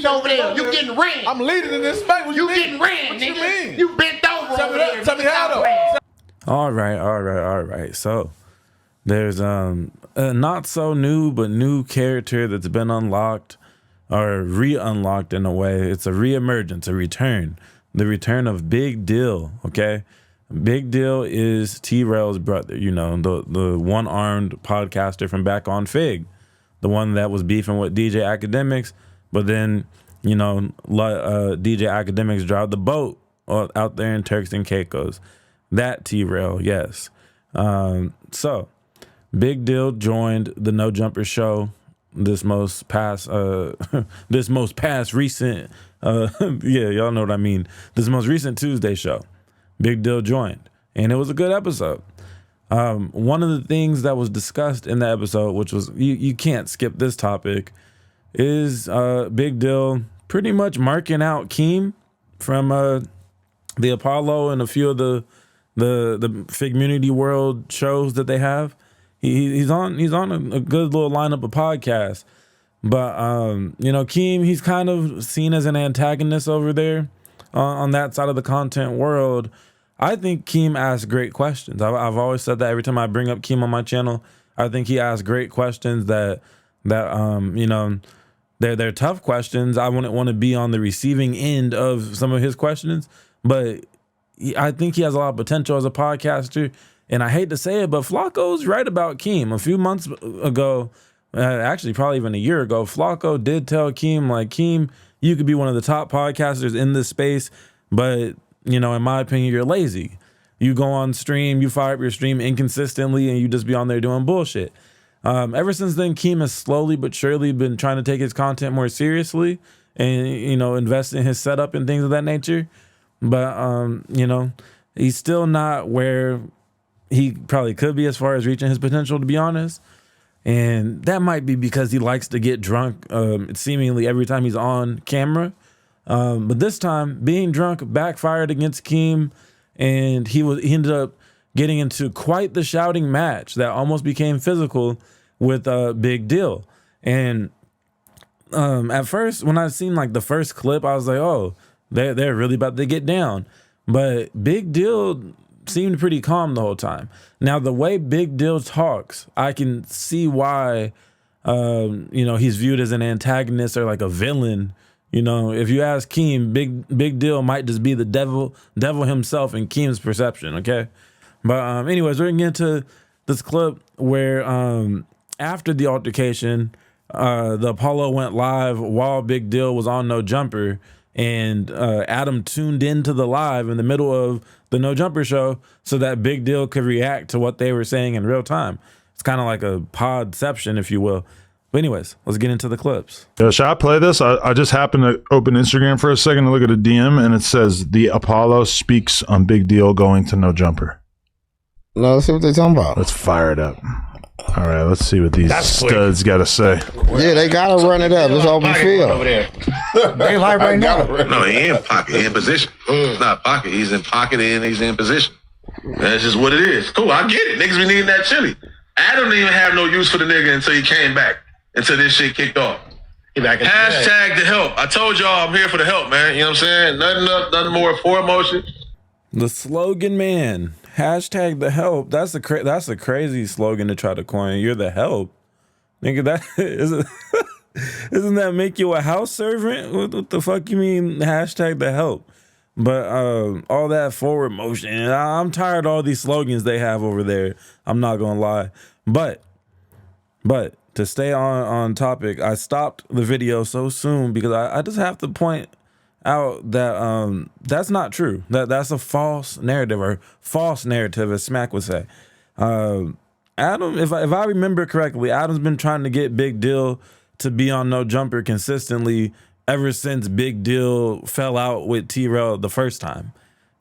over there. You getting ran. I'm leading in this space. You getting ran, what nigga. You mean? You bent over over there. Tell me how though. All right. So there's a not so new but new character that's been unlocked or re-unlocked in a way. It's a re-emergence, a return. The return of Big Deal, okay? Big Deal is T-Rail's brother, you know, the one-armed podcaster from back on Fig, the one that was beefing with DJ Academics, but then, you know, DJ Academics drive the boat out there in Turks and Caicos. That T-Rail, yes. So Big Deal joined the No Jumper show this most past recent yeah, y'all know what I mean. This most recent Tuesday show. Big Deal joined, and it was a good episode. One of the things that was discussed in the episode, which was you can't skip this topic, is Big Deal pretty much marking out Keem from the Apollo and a few of the Figmunity World shows that they have. He's on a good little lineup of podcasts. But, you know, Keem, he's kind of seen as an antagonist over there on that side of the content world. I think Keem asks great questions. I've always said that every time I bring up Keem on my channel. I think he asks great questions that you know, they're tough questions. I wouldn't want to be on the receiving end of some of his questions, but I think he has a lot of potential as a podcaster. And I hate to say it, but Flacco's right about Keem. A few months ago, actually probably even a year ago, Flacco did tell Keem, like, Keem, you could be one of the top podcasters in this space, but, you know, in my opinion, you're lazy. You go on stream, you fire up your stream inconsistently, and you just be on there doing bullshit. Ever since then, Keem has slowly but surely been trying to take his content more seriously and, you know, invest in his setup and things of that nature. But, you know, he's still not where he probably could be as far as reaching his potential, to be honest. And that might be because he likes to get drunk seemingly every time he's on camera. But this time, being drunk backfired against Keem, and he ended up getting into quite the shouting match that almost became physical with Big Deal. And at first, when I seen like the first clip, I was like, oh, they're really about to get down. But Big Deal seemed pretty calm the whole time. Now, the way Big Deal talks, I can see why, you know, he's viewed as an antagonist or like a villain. You know, if you ask Keem, Big Deal might just be the devil himself in Keem's perception, okay? But anyways, we're going to get into this clip where after the altercation, the Apollo went live while Big Deal was on No Jumper, and Adam tuned into the live in the middle of the No Jumper show so that Big Deal could react to what they were saying in real time. It's kind of like a podception, if you will. But anyways, let's get into the clips. Should I play this? I just happened to open Instagram for a second to look at a DM, and it says the Apollo speaks on Big Deal going to No Jumper. No, let's see what they're talking about. Let's fire it up. All right, let's see what these studs got to say. Yeah, they got to run it up. It's open field. Over there. They live right now. No, he in pocket. He in position. It's not pocket. He's in pocket and he's in position. That's just what it is. Cool, I get it. Niggas be needing that chili. Adam didn't even have no use for the nigga until he came back. Until this shit kicked off. Hashtag the help. I told y'all I'm here for the help, man. You know what I'm saying? Nothing up, nothing more for emotion. The slogan, man. Hashtag the help. That's a crazy slogan to try to coin. You're the help. Nigga, that isn't that make you a house servant? What the fuck you mean hashtag the help? But all that forward motion. And I'm tired of all these slogans they have over there. I'm not gonna lie. But to stay on topic, I stopped the video so soon because I just have to point out that that's not true. That's a false narrative, or false narrative, as Smack would say. Adam, if I remember correctly, Adam's been trying to get Big Deal to be on No Jumper consistently ever since Big Deal fell out with T-Rail the first time.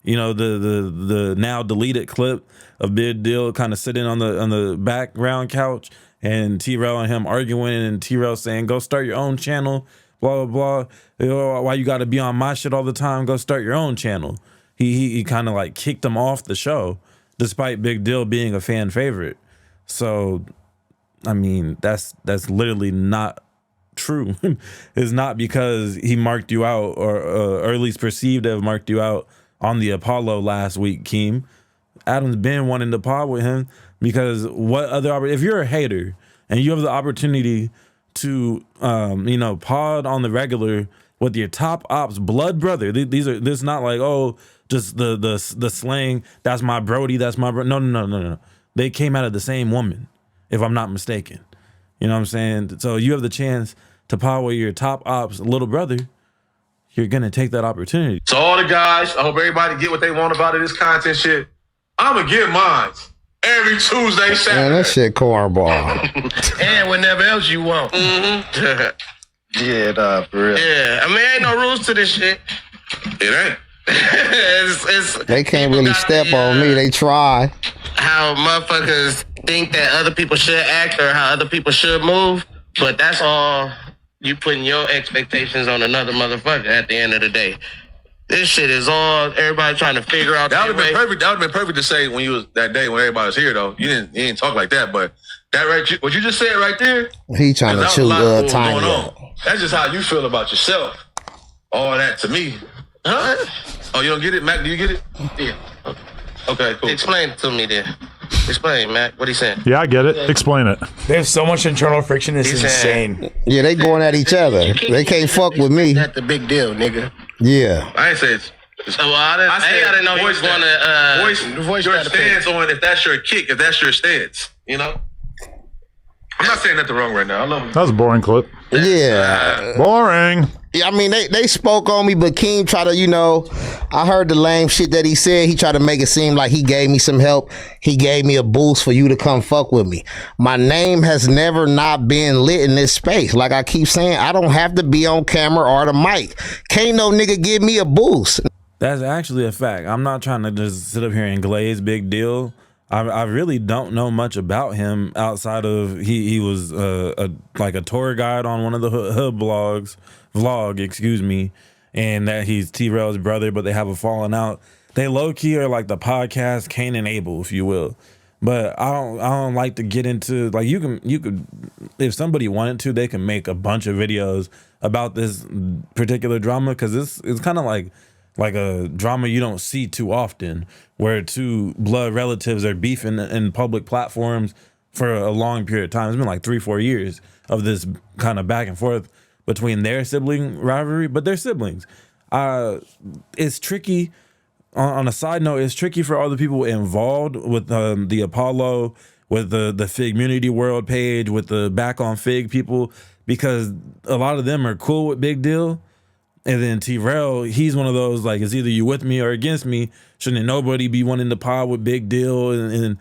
You know, the now deleted clip of Big Deal kind of sitting on the background couch and T-Rail and him arguing, and T-Rail saying, go start your own channel, blah, blah, blah. You know, why you got to be on my shit all the time? Go start your own channel. He kind of like kicked him off the show, despite Big Deal being a fan favorite. So, I mean, that's literally not true is not because he marked you out or at least perceived to have marked you out on the Apollo last week, Keem. Adam's been wanting to pod with him because what other if you're a hater and you have the opportunity to pod on the regular with your top ops blood brother. This not like just the slang. That's my Brody. That's my bro. No. They came out of the same woman, if I'm not mistaken. You know what I'm saying? So you have the chance to pod with your top ops little brother. You're gonna take that opportunity. So all the guys, I hope everybody get what they want about it. This content shit. I'm gonna get mine every Tuesday, Saturday. Man, that shit cornball. And whenever else you want. Yeah, nah, for real. Yeah, I mean, ain't no rules to this shit. It ain't. They can't really step on me. They try. How motherfuckers think that other people should act or how other people should move, but that's all you putting your expectations on another motherfucker at the end of the day. This shit is all everybody trying to figure out. That would have been perfect. That would have been perfect to say when you was that day when everybody was here though. You didn't talk like that, but that right, what you just said right there. He trying to chew Tiny up. That's just how you feel about yourself. All that to me, huh? Oh, you don't get it, Mac? Do you get it? Yeah. Okay, cool. Explain it to me then. Explain, Mac. What he saying? Yeah, I get it. Explain it. There's so much internal friction. It's insane. Yeah, they going at each other. They can't fuck with me. That's the big deal, nigga. Yeah. I ain't say it's. Well, I didn't know he was going to voice your stance on if that's your kick, if that's your stance. You know. I'm not saying nothing wrong right now. I love him. That was a boring clip. Yeah. Boring. Yeah, I mean, they spoke on me, but Keem tried to, I heard the lame shit that he said. He tried to make it seem like he gave me some help. He gave me a boost for you to come fuck with me. My name has never not been lit in this space. Like I keep saying, I don't have to be on camera or the mic. Can't no nigga give me a boost. That's actually a fact. I'm not trying to just sit up here and glaze big deal. I really don't know much about him outside of he was like a tour guide on one of the hood vlog, excuse me, and that he's T-Rail's brother, but they have a falling out. They low key are like the podcast Cain and Abel, if you will. But I don't like to get into like you could if somebody wanted to, they can make a bunch of videos about this particular drama because it's kind of like a drama you don't see too often where two blood relatives are beefing in public platforms for a long period of time. It's been like 3-4 years of this kind of back and forth between their sibling rivalry, but they're siblings. It's tricky. On a side note, it's tricky for all the people involved with the Apollo, with the Fig Community World page, with the Back on Fig people, because a lot of them are cool with Big Deal. And then T-Rail, he's one of those, like, it's either you with me or against me. Shouldn't nobody be wanting to pod with Big Deal? And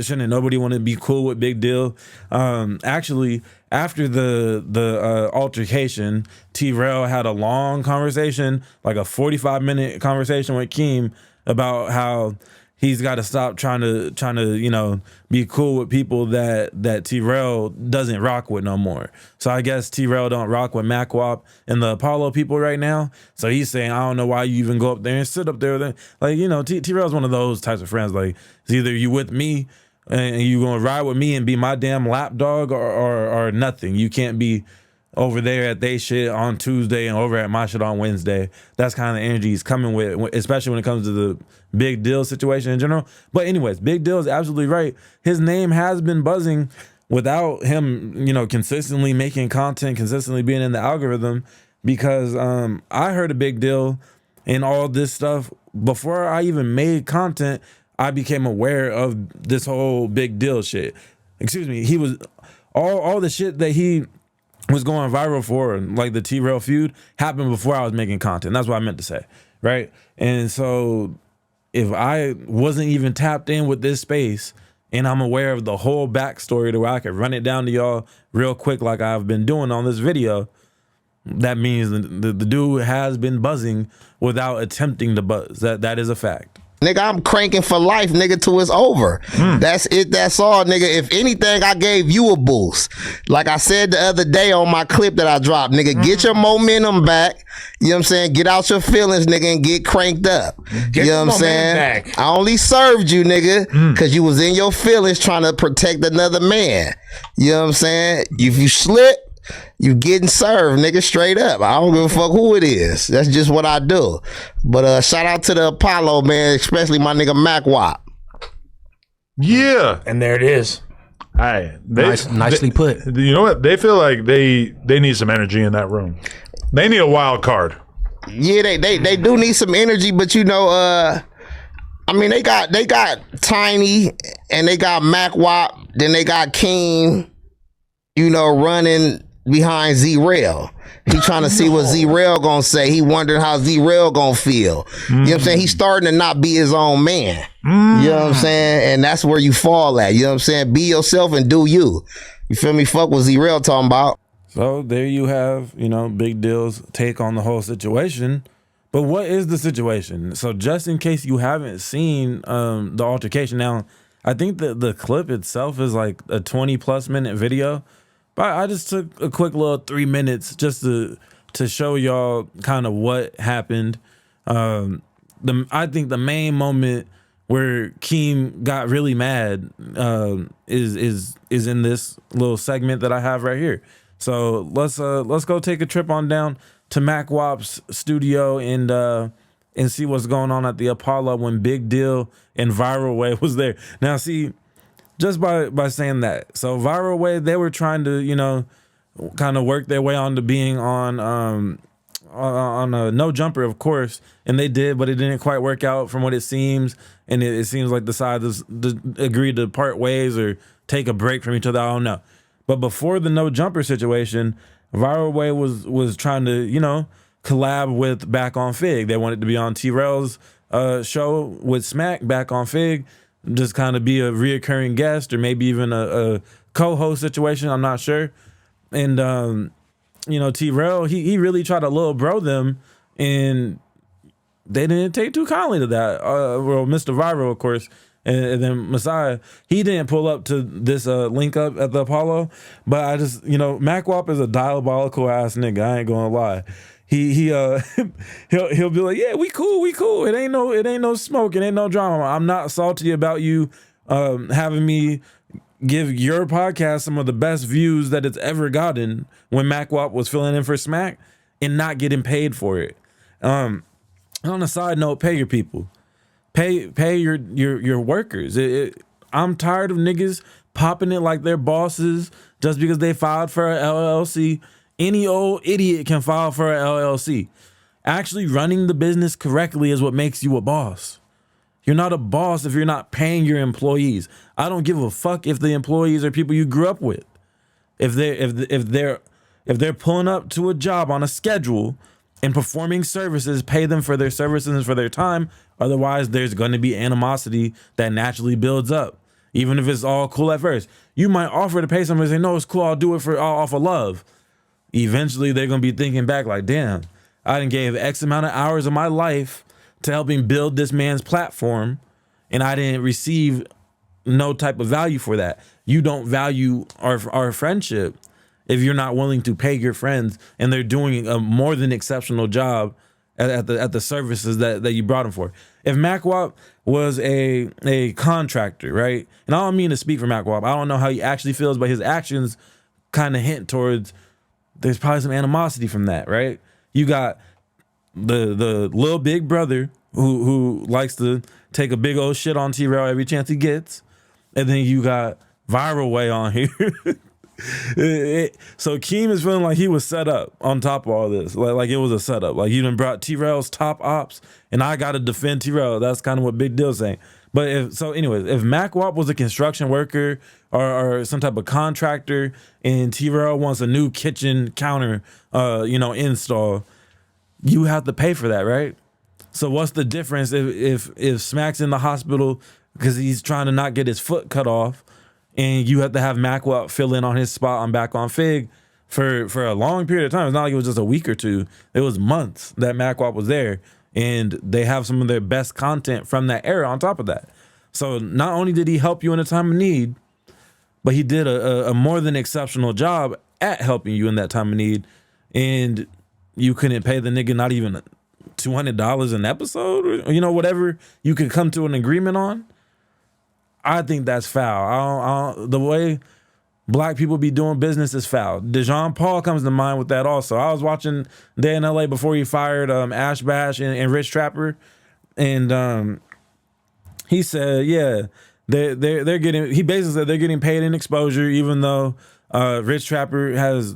shouldn't nobody want to be cool with Big Deal? Actually, after the altercation, T-Rail had a long conversation, like a 45-minute conversation with Keem about how he's got to stop trying to be cool with people that T-Rail doesn't rock with no more. So I guess T-Rail don't rock with MacWap and the Apollo people right now. So he's saying, I don't know why you even go up there and sit up there with them. Like, T-Rail's one of those types of friends. Like, it's either you with me and you gonna ride with me and be my damn lapdog or nothing. You can't be over there at they shit on Tuesday and over at my shit on Wednesday. That's kind of the energy he's coming with, especially when it comes to the Big Deal situation in general. But anyways, Big Deal is absolutely right. His name has been buzzing without him, consistently making content, consistently being in the algorithm, because I heard a Big Deal and all this stuff before I even made content. I became aware of this whole Big Deal shit. Excuse me. He was all the shit that he was going viral for, like the T-Rail feud, happened before I was making content. That's what I meant to say, right? And so if I wasn't even tapped in with this space and I'm aware of the whole backstory to where I could run it down to y'all real quick like I've been doing on this video, that means the dude has been buzzing without attempting to buzz. That is a fact. Nigga, I'm cranking for life, nigga, till it's over. That's it. That's all, nigga. If anything, I gave you a boost. Like I said the other day on my clip that I dropped, nigga, get your momentum back. You know what I'm saying? Get out your feelings, nigga, and get cranked up. You know what I'm saying? Back. I only served you, nigga, because you was in your feelings trying to protect another man. You know what I'm saying? If you slip, you getting served, nigga, straight up. I don't give a fuck who it is. That's just what I do. But shout out to the Apollo, man, especially my nigga Mac Wop. Yeah. And there it is. Hey, Nicely put. You know what? They feel like they need some energy in that room. They need a wild card. Yeah, they do need some energy, but you know, I mean, they got Tiny and they got Mac Wop, then they got Keem, you know, running behind Z-Rail. He trying to see what Z-Rail gonna say. He wondering how Z-Rail gonna feel. You know what I'm saying? He's starting to not be his own man. You know what I'm saying? And that's where you fall at. You know what I'm saying? Be yourself and do you. You feel me? Fuck what Z-Rail talking about. So there you have, you know, Big Deal's take on the whole situation. But what is the situation? So just in case you haven't seen the altercation, now I think that the clip itself is like a 20+ minute video, but I just took a quick little 3 minutes just to show y'all kind of what happened. I think the main moment where Keem got really mad is in this little segment that I have right here. So let's go take a trip on down to Mac Wop's studio and see what's going on at the Apollo when Big Deal and Viral Way was there. Now, see, just by saying that, so Viral Way, they were trying to, you know, kind of work their way onto being on a No Jumper, of course, and they did, but it didn't quite work out from what it seems, and it seems like the sides agreed to part ways or take a break from each other. I don't know. But before the No Jumper situation, Viral Way was trying to, you know, collab with Back on Fig. They wanted to be on T-Rail's show with Smack Back on Fig, just kind of be a reoccurring guest or maybe even a co-host situation. I'm not sure. And, you know, T-Rail, he really tried to little bro them, and they didn't take too kindly to that. Well, Mr. Viral, of course, and then Messiah, he didn't pull up to this link up at the Apollo, but I just, you know, Mac Wop is a diabolical ass nigga. I ain't gonna lie. He'll be like, yeah, we cool. It ain't no smoke. It ain't no drama. I'm not salty about you having me give your podcast some of the best views that it's ever gotten when Mac Wop was filling in for Smack and not getting paid for it. On a side note, pay your people. Pay your workers. I'm tired of niggas popping it like they're bosses just because they filed for an LLC. Any old idiot can file for an LLC. Actually running the business correctly is what makes you a boss. You're not a boss if you're not paying your employees. I don't give a fuck if the employees are people you grew up with. If they're pulling up to a job on a schedule and performing services, pay them for their services and for their time. Otherwise, there's going to be animosity that naturally builds up. Even if it's all cool at first. You might offer to pay somebody and say, no, it's cool, I'll offer love. Eventually, they're going to be thinking back like, damn, I done gave X amount of hours of my life to helping build this man's platform, and I didn't receive no type of value for that. You don't value our friendship if you're not willing to pay your friends and they're doing a more than exceptional job at the services that you brought them for. If Mac Wop was a contractor, right? And I don't mean to speak for Mac Wop. I don't know how he actually feels, but his actions kind of hint towards there's probably some animosity from that, right? You got the little big brother who likes to take a big old shit on T-Rail every chance he gets. And then you got Viral Way on here. So Keem is feeling like he was set up on top of all this. Like it was a setup. Like you done brought T-Rail's top ops and I got to defend T-Rail. That's kind of what Big Deal's saying. But if Mac Wop was a construction worker or some type of contractor and T-Rail wants a new kitchen counter, install, you have to pay for that, right? So what's the difference if Smack's in the hospital because he's trying to not get his foot cut off, and you have to have Mac Wop fill in on his spot on Back on Fig for a long period of time? It's not like it was just a week or two. It was months that Mac Wop was there, and they have some of their best content from that era on top of that. So not only did he help you in a time of need, but he did a more than exceptional job at helping you in that time of need, and you couldn't pay the nigga not even $200 an episode or whatever you could come to an agreement on. I think that's foul. The way black people be doing business is foul. DeJean Paul comes to mind with that also. I was watching Day in LA before he fired Ash Bash and Rich Trapper, and he said, yeah, they're getting. He basically said they're getting paid in exposure, even though Rich Trapper has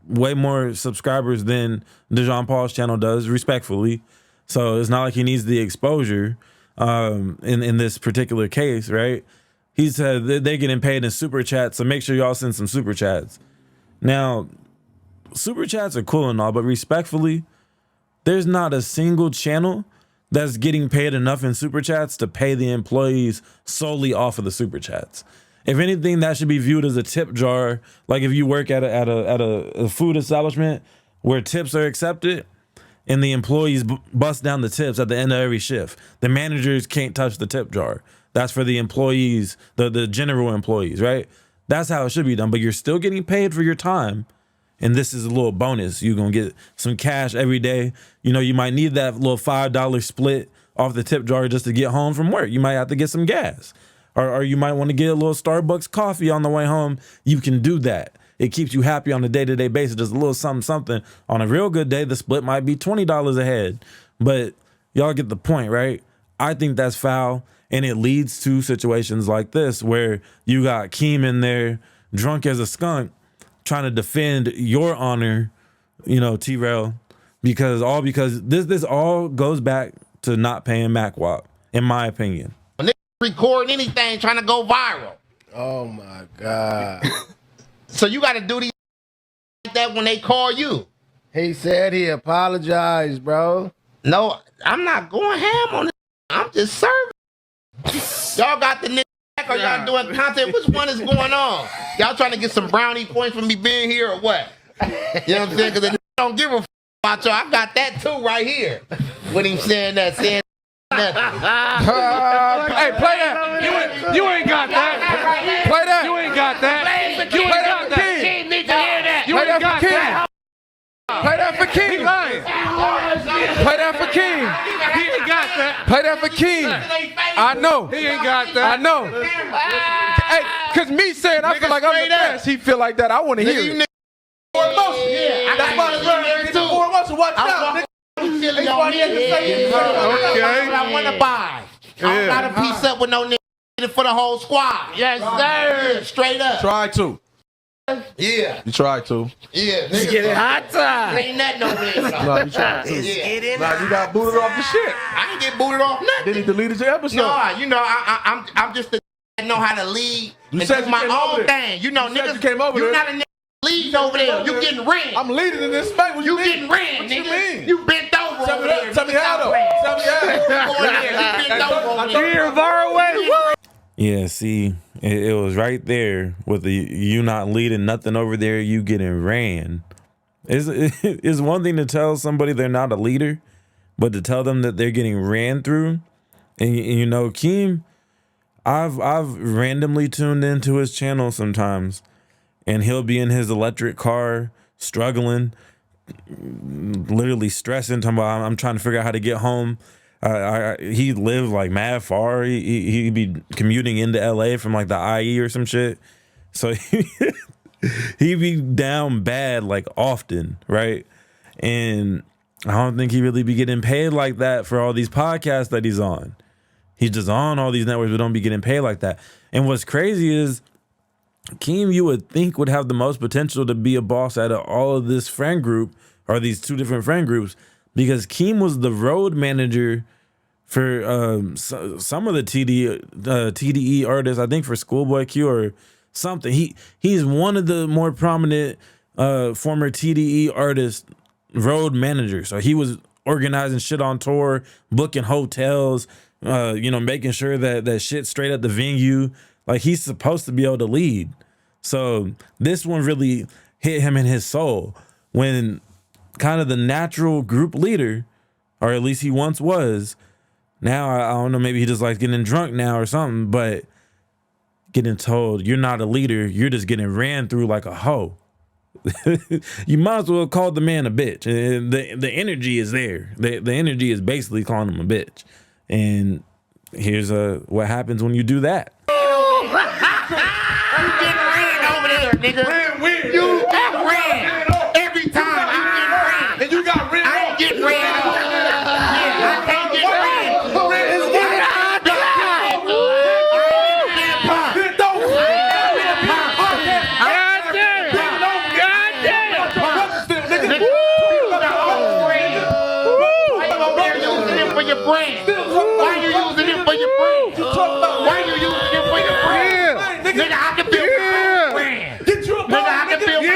way more subscribers than DeJean Paul's channel does, respectfully. So it's not like he needs the exposure in this particular case, right? He said they're getting paid in super chats, so make sure y'all send some super chats. Now, super chats are cool and all, but respectfully, there's not a single channel that's getting paid enough in super chats to pay the employees solely off of the super chats. If anything, that should be viewed as a tip jar. Like if you work at a food establishment where tips are accepted, and the employees bust down the tips at the end of every shift. The managers can't touch the tip jar. That's for the employees, the general employees, right? That's how it should be done. But you're still getting paid for your time. And this is a little bonus. You're going to get some cash every day. You know, you might need that little $5 split off the tip jar just to get home from work. You might have to get some gas. Or you might want to get a little Starbucks coffee on the way home. You can do that. It keeps you happy on a day-to-day basis. Just a little something. On a real good day, the split might be $20 a head. But y'all get the point, right? I think that's foul. And it leads to situations like this where you got Keem in there, drunk as a skunk, trying to defend your honor, you know, T-Rail, because this all goes back to not paying MacWop, in my opinion. When they record anything trying to go viral. Oh my God. So you got to do these like that when they call you. He said he apologized, bro. No, I'm not going ham on it. I'm just serving. Y'all got the nigga back or y'all doing content? Which one is going on? Y'all trying to get some brownie points from me being here or what? You know what I'm saying? Because the nigga don't give a f about y'all. I got that too right here. With him saying that, saying that. Hey, play that. You ain't got that. Play that. You ain't got that. You ain't got that. Keem needs to hear that. You ain't got that. Play that for Keem. Play that for Keem. He ain't got that. Play that for Keem. I know. He ain't got that. I know. Hey, cause me saying I feel like I'm the best, he feel like that. I want to hear it. That's my story. Watch out. Okay. I want to buy. I got to piece up with no nigga for the whole squad. Yes, sir. Straight up. Try to. Yeah. You try to. Yeah. Let's get it hot time. Ain't nothing over there. No, you try to. Yeah. Nah, you got booted off the shit. I ain't get booted off nothing. Then he deleted your episode. No, you know, I'm just the that know how to lead. You and said do you my came own over there. thing. You know, You said niggas. you came over You there. not a nigga leading over there. You getting ran. I'm leading in this space. What You mean? getting ran, What nigga. you mean? You bent over Tell over me there. that. Tell me how though. Tell me how. Go in there. You bent over over there. You're far away. Yeah, see, it was right there with the you not leading nothing over there, you getting ran. It's one thing to tell somebody they're not a leader, but to tell them that they're getting ran through. And you know, Keem, I've randomly tuned into his channel sometimes, and he'll be in his electric car struggling, literally stressing, talking about I'm trying to figure out how to get home. He lived like mad far. He'd be commuting into LA from like the IE or some shit. So he'd be down bad like often, right? And I don't think he really be getting paid like that for all these podcasts that he's on. He's just on all these networks but don't be getting paid like that. And what's crazy is Keem, you would think, would have the most potential to be a boss out of all of this friend group, or these two different friend groups, because Keem was the road manager for some of the TDE artists, I think for Schoolboy Q or something. He's one of the more prominent former TDE artist road managers. So he was organizing shit on tour, booking hotels, making sure that shit's straight at the venue. Like, he's supposed to be able to lead. So this one really hit him in his soul when kind of the natural group leader, or at least he once was. Now, I don't know, maybe he just likes getting drunk now or something, but getting told you're not a leader, you're just getting ran through like a hoe. You might as well call the man a bitch. And the energy is there. The energy is basically calling him a bitch. And here's what happens when you do that. You getting ran over there. nigga. You get ran. Every time you get ran. And you got ran. I ain't get ran. Yeah, I can't get ran. Brand. Why you using it for your brand? Why you using it for your brand? Nigga, I can build my brand. Get you a nigga, I can build my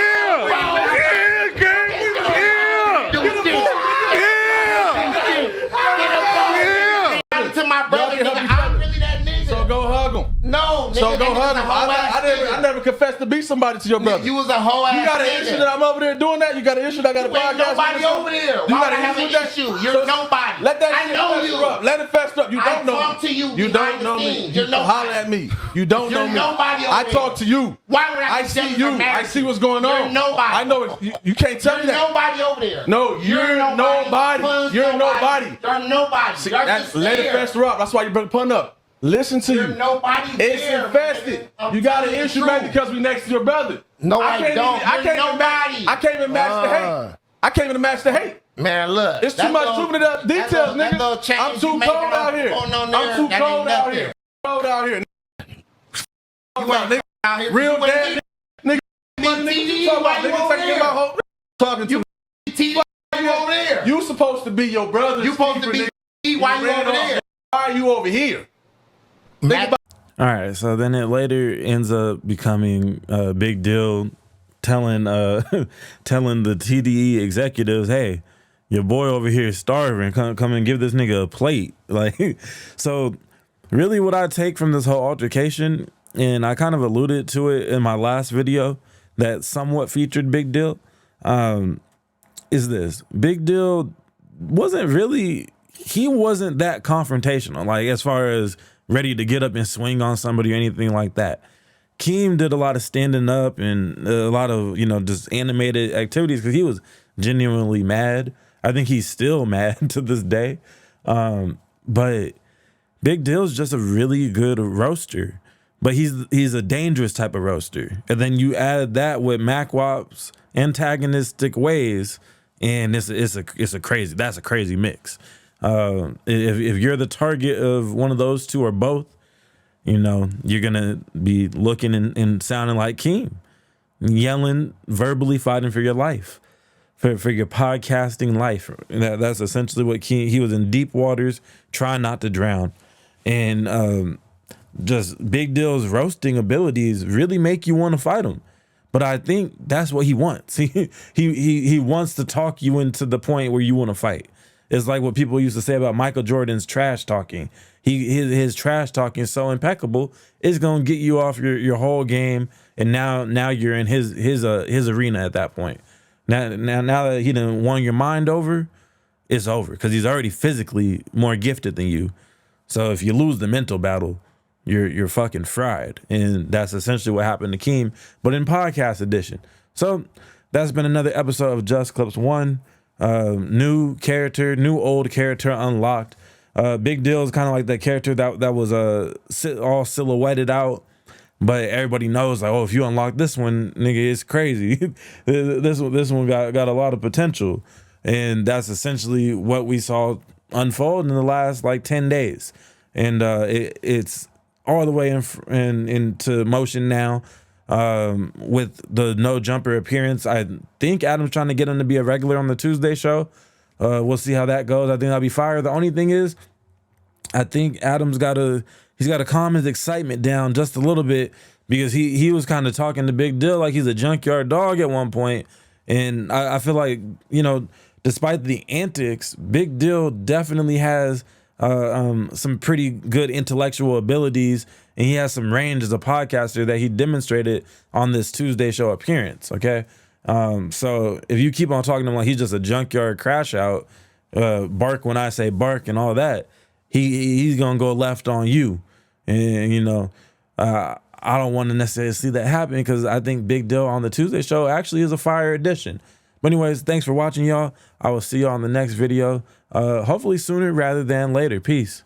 brand. To my brother, nigga, I'm really that nigga. So go hug him. No, nigga. So go hug him. I never confessed to be somebody to your brother. You was a whole ass You got an issue that I'm over there doing that? You got an issue that I got a podcast? Nobody over there. You got an issue? You're nobody. Let that I shit know fester you. up. Let it fester up. You don't know talk me. to you. You don't know me. You're nobody. Holler at me. You don't know me. Nobody over I talk to you. Why would I see you. I see what's going on. You're nobody. I know it. You can't tell me that. Nobody over there. No, you're nobody. You're nobody. You're nobody. See, You're just let it fester up. That's why you better pun up. Listen to You're you. nobody It's there, infested. man. You got an issue, man, because we next to your brother. No, I can't don't. Even, I can't even match. I can't even match the hate. I can't even match the hate. Man, look. It's too much truth in the details, nigga. I'm too cold out here. I'm too cold out here. Cold out here. You ain't out here. Real dad, nigga. Nigga, talking to me. Why you over there? You supposed to be your brother. You supposed to be. Why you over there? Why are you over here? All right, so then it later ends up becoming a big deal, telling telling the TDE executives, "Hey, your boy over here is starving. Come and give this nigga a plate." Like, so really, what I take from this whole altercation, and I kind of alluded to it in my last video that somewhat featured Big Deal, is this: Big Deal wasn't really. He wasn't that confrontational, like as far as ready to get up and swing on somebody or anything like that. Keem did a lot of standing up and a lot of, just animated activities because he was genuinely mad. I think he's still mad to this day. But Big Deal's just a really good roaster. But he's a dangerous type of roaster. And then you add that with Mac Wop's antagonistic ways, and that's a crazy mix. If you're the target of one of those two or both, you're gonna be looking and sounding like Keem, yelling, verbally fighting for your life, for your podcasting life. That's essentially what Keem. He was in deep waters, trying not to drown, and just Big Deal's roasting abilities really make you want to fight him. But I think that's what he wants. He wants to talk you into the point where you want to fight. It's like what people used to say about Michael Jordan's trash talking. His trash talking is so impeccable, it's gonna get you off your whole game, and now you're in his arena at that point. Now that he done won your mind over, it's over because he's already physically more gifted than you. So if you lose the mental battle, you're fucking fried, and that's essentially what happened to Keem, but in podcast edition. So that's been another episode of Just Clips 1. New character, new old character unlocked. Big Deal is kind of like that character that was all silhouetted out, but everybody knows like, oh, if you unlock this one, nigga, it's crazy. this one got a lot of potential, and that's essentially what we saw unfold in the last like 10 days, and it's all the way into motion now. With the no jumper appearance, I think Adam's trying to get him to be a regular on the Tuesday show. We'll see how that goes. I think that'll be fire. The only thing is, I think Adam's got to calm his excitement down just a little bit, because he was kind of talking to Big Deal like he's a junkyard dog at one point, and I feel like, despite the antics, Big Deal definitely has some pretty good intellectual abilities, and he has some range as a podcaster that he demonstrated on this Tuesday show appearance. Okay. So if you keep on talking to him like he's just a junkyard crash out, bark when I say bark and all that, he's gonna go left on you. And I don't want to necessarily see that happen, because I think Big Deal on the Tuesday show actually is a fire edition. But anyways, thanks for watching, y'all. I will see y'all on the next video, hopefully sooner rather than later. Peace.